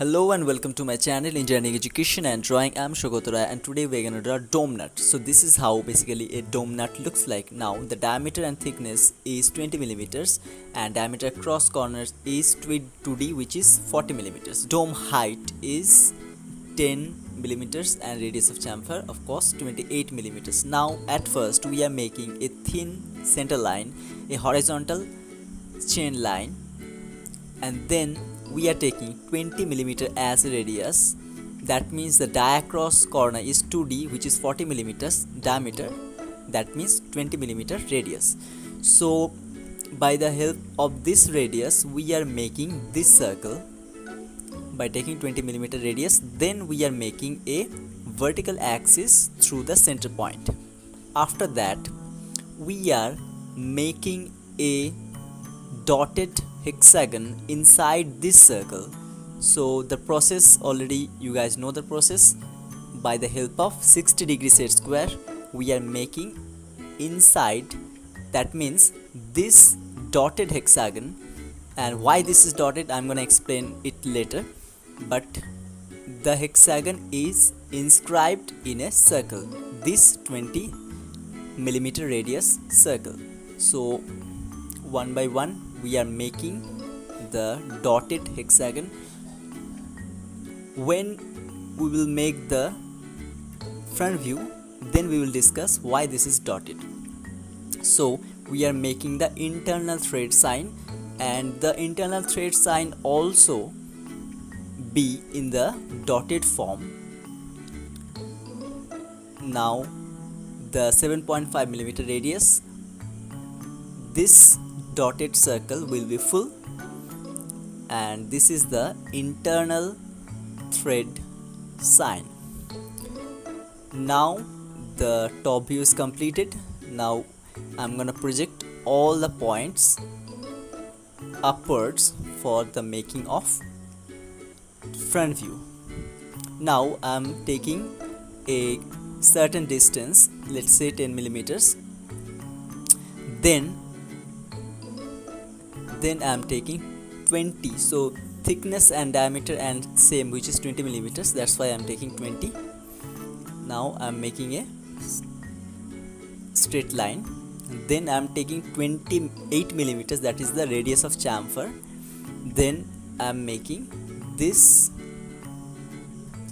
Hello and welcome to my channel Engineering Education and Drawing. I'm Shogotora and today we're gonna draw a dome nut. So this is how basically a dome nut looks like. Now the diameter and thickness is 20 millimeters and diameter across corners is 2D, which is 40 millimeters. Dome height is 10 millimeters and radius of chamfer of course 28 millimeters. Now at first we are making a thin center line, a horizontal chain line, and then we are taking 20 millimeter as a radius. That means the diacross corner is 2D, which is 40 millimeters diameter. That means 20 millimeter radius. So by the help of this radius we are making this circle by taking 20 millimeter radius. Then we are making a vertical axis through the center point. After that we are making a dotted hexagon inside this circle. So the process, already you guys know the process. By the help of 60 degree set square we are making inside, that means this dotted hexagon. And why this is dotted I'm gonna explain it later, but the hexagon is inscribed in a circle, this 20 millimeter radius circle. So one by one we are making the dotted hexagon. When we will make the front view, then we will discuss why this is dotted. So we are making the internal thread sign, and the internal thread sign also be in the dotted form. Now the 7.5 millimeter radius, this dotted circle will be full, and this is the internal thread sign. Now the top view is completed. Now I'm gonna project all the points upwards for the making of front view. Now I'm taking a certain distance, let's say 10 millimeters. Then I'm taking 20, so thickness and diameter and same, which is 20 millimeters, that's why I'm taking 20. Now I'm making a straight line. Then I'm taking 28 millimeters, that is the radius of chamfer. Then I'm making this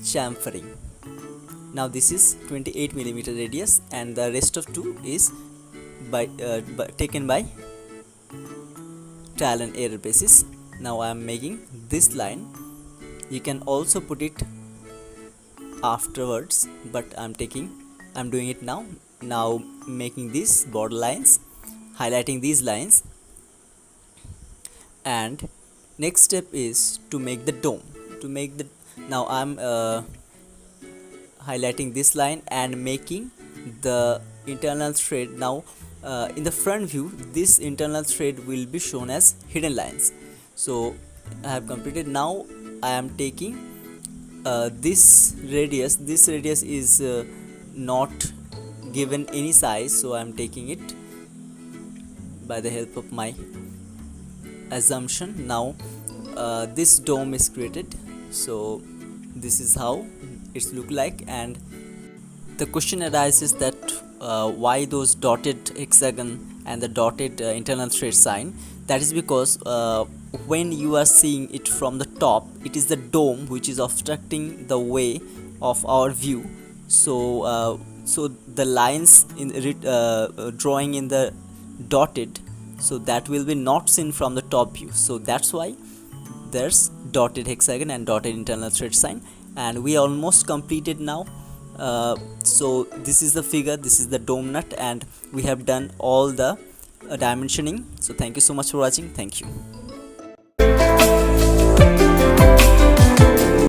chamfering. Now this is 28 millimeter radius, and the rest of two is taken by trial and error basis. Now I am making this line. You can also put it afterwards, but I'm doing it now. Now making these border lines, highlighting these lines, and next step is to make the dome. Now I'm highlighting this line and making the internal thread. Now in the front view this internal thread will be shown as hidden lines. So I have completed. Now I am taking this radius. This radius is not given any size, so I am taking it by the help of my assumption. Now this dome is created. So this is how it's look like, and the question arises that why those dotted hexagon and the dotted internal thread sign. That is because when you are seeing it from the top, it is the dome which is obstructing the way of our view. So the lines in drawing in the dotted, so that will be not seen from the top view. So that's why there's dotted hexagon and dotted internal thread sign, and we almost completed now. So this is the figure, this is the dome nut, and we have done all the dimensioning. So thank you so much for watching. Thank you.